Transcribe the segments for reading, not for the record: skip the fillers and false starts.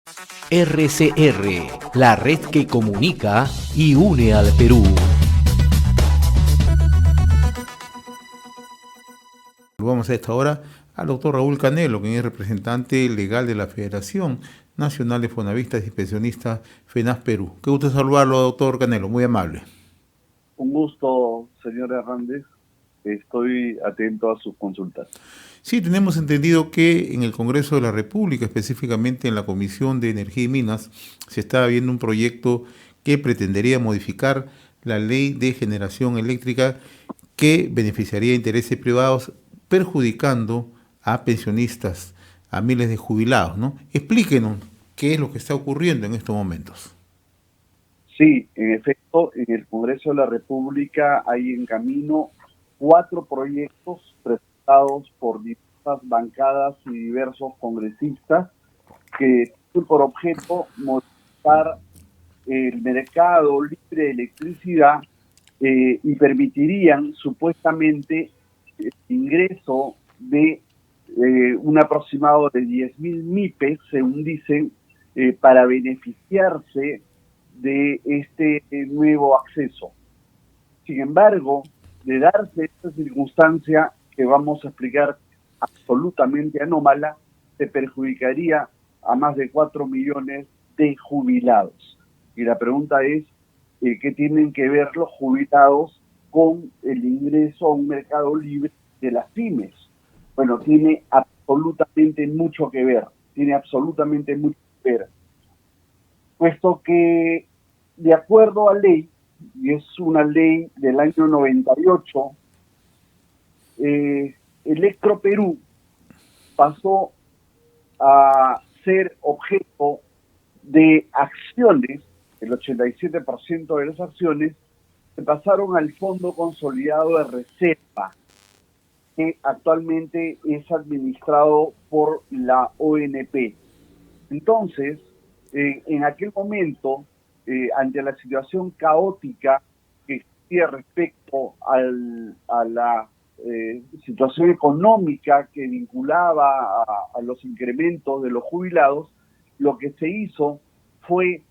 RCR, la red que comunica y une al Perú. Vamos a esta hora al doctor Raúl Canelo, quien es representante legal de la Federación Nacional de Fonavistas y Pensionistas, FENAF Perú. Qué gusto saludarlo, doctor Canelo, muy amable. Un gusto, señor Hernández. Estoy atento a sus consultas. Sí, tenemos entendido que en el Congreso de la República, específicamente en la Comisión de Energía y Minas, se está viendo un proyecto que pretendería modificar la ley de generación eléctrica que beneficiaría a intereses privados, perjudicando a pensionistas, a miles de jubilados, ¿no? Explíquenos qué es lo que está ocurriendo en estos momentos. Sí, en efecto, en el Congreso de la República hay en camino 4 proyectos presentados por diversas bancadas y diversos congresistas que tienen por objeto modificar el mercado libre de electricidad y permitirían supuestamente el ingreso de un aproximado de 10.000 MIPES, según dicen, para beneficiarse de este nuevo acceso. Sin embargo, de darse esta circunstancia que vamos a explicar absolutamente anómala, se perjudicaría a más de 4 millones de jubilados. Y la pregunta es, ¿qué tienen que ver los jubilados con el ingreso a un mercado libre de las pymes? Bueno, tiene absolutamente mucho que ver, puesto que de acuerdo a ley, y es una ley del año 98, Electroperú pasó a ser objeto de acciones, el 87% de las acciones se pasaron al Fondo Consolidado de Reserva, que actualmente es administrado por la ONP. Entonces, en aquel momento, ante la situación caótica que existía respecto a la situación económica que vinculaba a los incrementos de los jubilados, lo que se hizo fue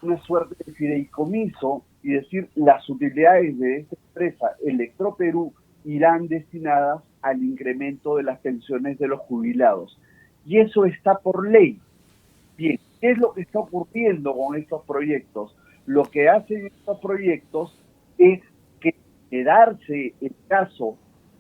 una suerte de fideicomiso y decir, las utilidades de esta empresa Electroperú irán destinadas al incremento de las pensiones de los jubilados. Y eso está por ley. Bien, ¿qué es lo que está ocurriendo con estos proyectos? Lo que hacen estos proyectos es que, de darse el caso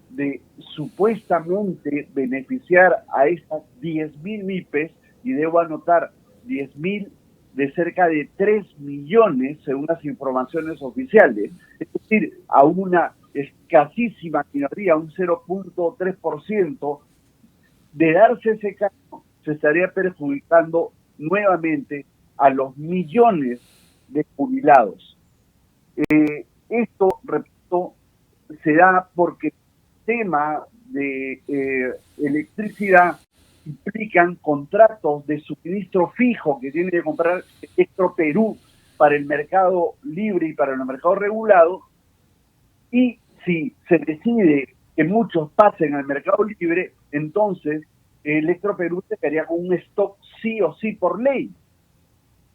de supuestamente beneficiar a estas 10.000 MIPES, y debo anotar 10.000 de cerca de 3 millones según las informaciones oficiales, es decir, a una escasísima minoría, un 0.3%, de darse ese caso, se estaría perjudicando nuevamente a los millones de jubilados. Esto, repito, se da porque el tema de electricidad implican contratos de suministro fijo que tiene que comprar Electroperú para el mercado libre y para el mercado regulado, y si se decide que muchos pasen al mercado libre, entonces Electroperú se quedaría con un stock sí o sí por ley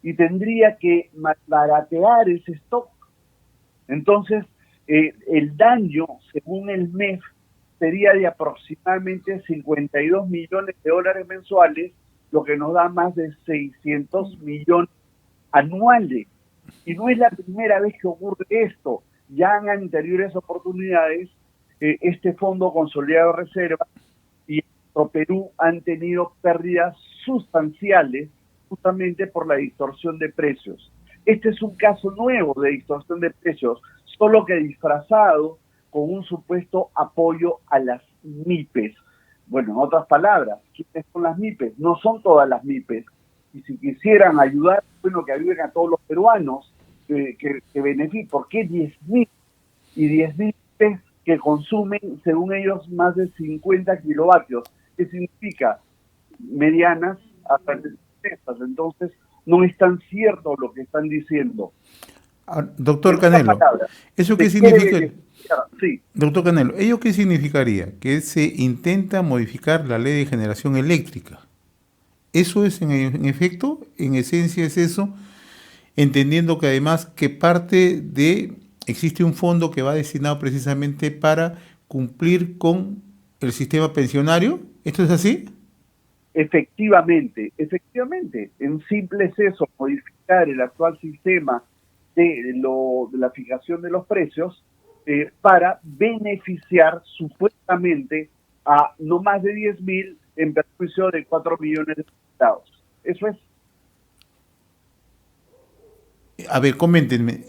y tendría que baratear ese stock. Entonces, el daño, según el MEF, sería de aproximadamente 52 millones de dólares mensuales, lo que nos da más de 600 millones anuales. Y no es la primera vez que ocurre esto. Ya en anteriores oportunidades, este Fondo Consolidado de Reserva y Perú han tenido pérdidas sustanciales justamente por la distorsión de precios. Este es un caso nuevo de distorsión de precios, solo que disfrazado con un supuesto apoyo a las MIPES. Bueno, en otras palabras, ¿quiénes son las MIPES? No son todas las MIPES. Y si quisieran ayudar, bueno, que ayuden a todos los peruanos que beneficien. ¿Por qué 10.000? Y 10.000 MIPES que consumen, según ellos, más de 50 kilovatios. ¿Qué significa? Medianas a grandes empresas. Entonces, no es tan cierto lo que están diciendo. Doctor Canelo, ¿eso qué significa? Sí. Doctor Canelo, ¿ello qué significaría? Que se intenta modificar la ley de generación eléctrica. Eso es en efecto, en esencia es eso, entendiendo que además que existe un fondo que va destinado precisamente para cumplir con el sistema pensionario. ¿Esto es así? Efectivamente, en simple es eso, modificar el actual sistema de la fijación de los precios para beneficiar supuestamente a no más de 10.000 en perjuicio de 4 millones de afectados. Eso es. A ver, coméntenme,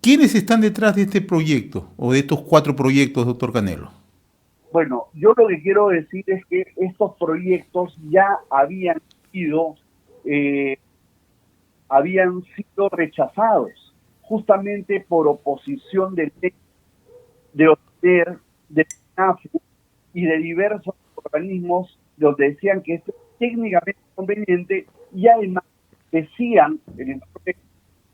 ¿quiénes están detrás de este proyecto o de estos 4 proyectos, doctor Canelo? Bueno, yo lo que quiero decir es que estos proyectos ya eh, habían sido rechazados justamente por oposición de OTER, de PNAFU y de diversos organismos donde decían que esto es técnicamente conveniente y además decían, el informe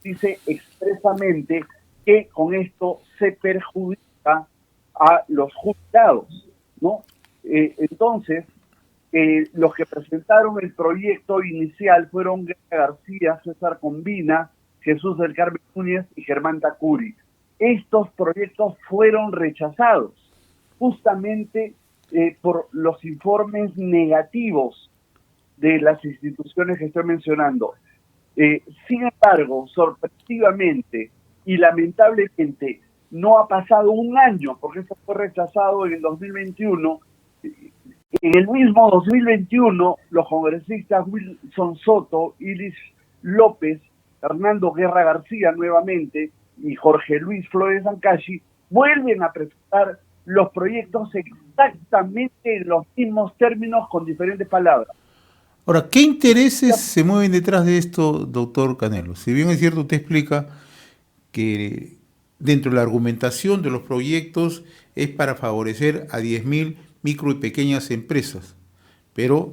dice expresamente que con esto se perjudica a los jubilados, ¿no? Entonces, los que presentaron el proyecto inicial fueron Guerra García, César Combina, Jesús del Carmen Núñez y Germán Tacuri. Estos proyectos fueron rechazados justamente por los informes negativos de las instituciones que estoy mencionando. Sin embargo, sorpresivamente y lamentablemente, no ha pasado un año, porque esto fue rechazado en el 2021. En el mismo 2021, los congresistas Wilson Soto, Iris López, Hernando Guerra García nuevamente y Jorge Luis Flores Ancashi vuelven a presentar los proyectos exactamente en los mismos términos con diferentes palabras. Ahora, ¿qué intereses se mueven detrás de esto, doctor Canelo? Si bien es cierto, usted explica que dentro de la argumentación de los proyectos es para favorecer a 10.000 micro y pequeñas empresas, pero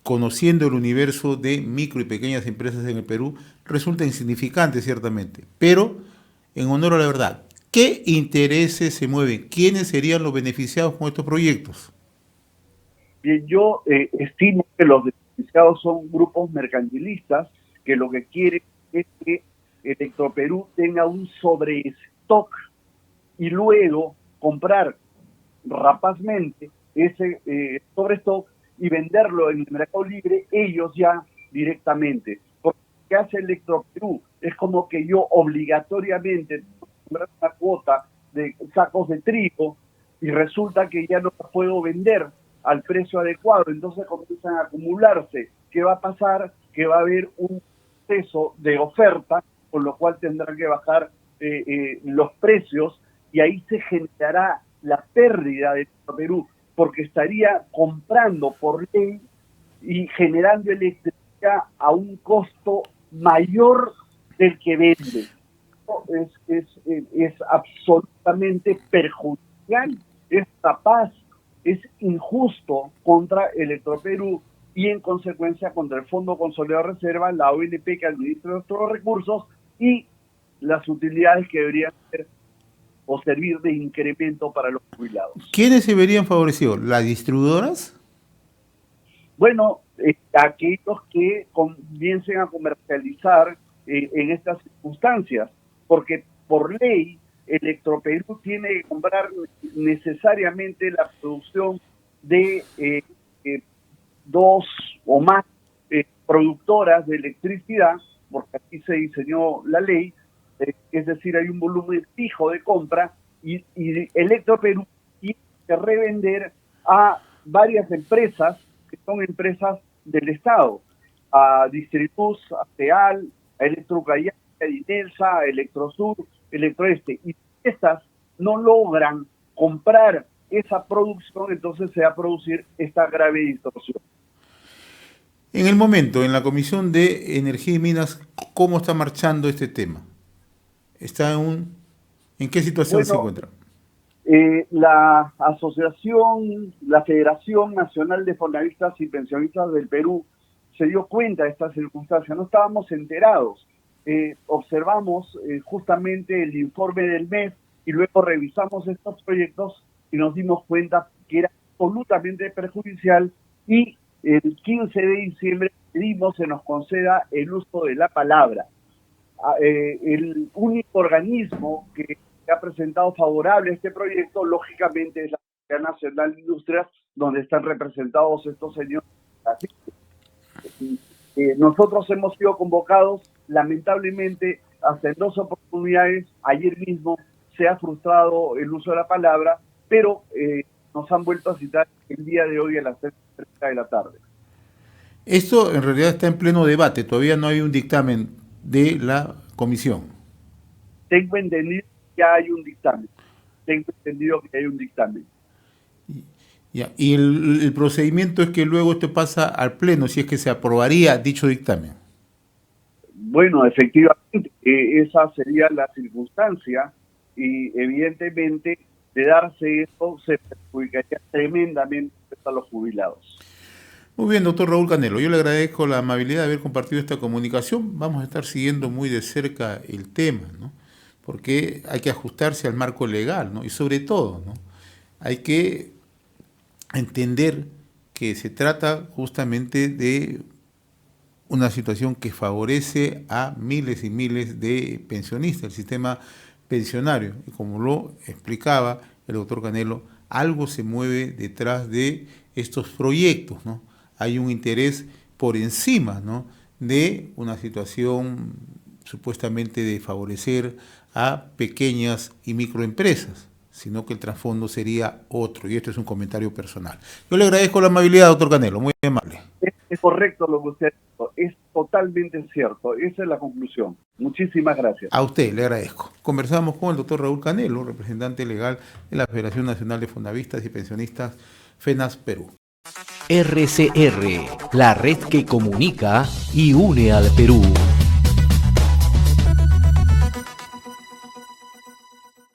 conociendo el universo de micro y pequeñas empresas en el Perú, resulta insignificante ciertamente. Pero, en honor a la verdad, ¿qué intereses se mueven? ¿Quiénes serían los beneficiados con estos proyectos? Bien, yo estimo que los beneficiados son grupos mercantilistas que lo que quieren es que Electroperú tenga un sobrestock y luego comprar rapazmente ese sobrestock y venderlo en el mercado libre ellos ya directamente. Porque lo que hace Electroperú es como que yo obligatoriamente comprar una cuota de sacos de trigo y resulta que ya no puedo vender al precio adecuado, entonces comienzan a acumularse. ¿Qué va a pasar? Que va a haber un exceso de oferta, con lo cual tendrán que bajar los precios y ahí se generará la pérdida de Perú, porque estaría comprando por ley y generando electricidad a un costo mayor del que vende. Es absolutamente perjudicial, es capaz, es injusto contra Electroperú y en consecuencia contra el Fondo Consolidado de Reserva, la ONP que administra nuestros recursos y las utilidades que deberían ser o servir de incremento para los jubilados. ¿Quiénes se verían favorecidos? ¿Las distribuidoras? Bueno, aquellos que comiencen a comercializar en estas circunstancias, porque por ley Electroperú tiene que comprar necesariamente la producción de 2 o más productoras de electricidad, porque así se diseñó la ley, es decir, hay un volumen fijo de compra y Electroperú tiene que revender a varias empresas que son empresas del Estado, a Distribus, a TEAL, a Electrocayán, a Dinelsa, a Electrosur, Electroeste, y estas no logran comprar esa producción, entonces se va a producir esta grave distorsión. En el momento, en la Comisión de Energía y Minas, ¿cómo está marchando este tema? ¿En qué situación se encuentra? La asociación, la Federación Nacional de Fonavistas y Pensionistas del Perú se dio cuenta de esta circunstancia, no estábamos enterados. Observamos justamente el informe del mes y luego revisamos estos proyectos y nos dimos cuenta que era absolutamente perjudicial y el 15 de diciembre pedimos se nos conceda el uso de la palabra. El único organismo que ha presentado favorable a este proyecto, lógicamente, es la Sociedad Nacional de Industrias, donde están representados estos señores. Así que, nosotros hemos sido convocados, lamentablemente, hasta en 2 oportunidades. Ayer mismo se ha frustrado el uso de la palabra, pero nos han vuelto a citar el día de hoy a las 3:30 de la tarde. Esto en realidad está en pleno debate, todavía no hay un dictamen de la comisión. Tengo entendido que ya hay un dictamen. Ya. Y el procedimiento es que luego esto pasa al pleno, si es que se aprobaría dicho dictamen. Bueno, efectivamente, esa sería la circunstancia y evidentemente de darse esto se perjudicaría tremendamente a los jubilados. Muy bien, doctor Raúl Canelo, yo le agradezco la amabilidad de haber compartido esta comunicación. Vamos a estar siguiendo muy de cerca el tema, ¿no? Porque hay que ajustarse al marco legal, ¿no? Y sobre todo, ¿no?, hay que entender que se trata justamente de una situación que favorece a miles y miles de pensionistas, el sistema pensionario. Y como lo explicaba el doctor Canelo, algo se mueve detrás de estos proyectos, ¿no? Hay un interés por encima, ¿no?, de una situación supuestamente de favorecer a pequeñas y microempresas, sino que el trasfondo sería otro, y esto es un comentario personal. Yo le agradezco la amabilidad, doctor Canelo, muy amable. Es correcto lo que usted ha dicho, es totalmente cierto, esa es la conclusión. Muchísimas gracias. A usted le agradezco. Conversamos con el doctor Raúl Canelo, representante legal de la Federación Nacional de Fondavistas y Pensionistas, FENAS Perú. RCR, la red que comunica y une al Perú.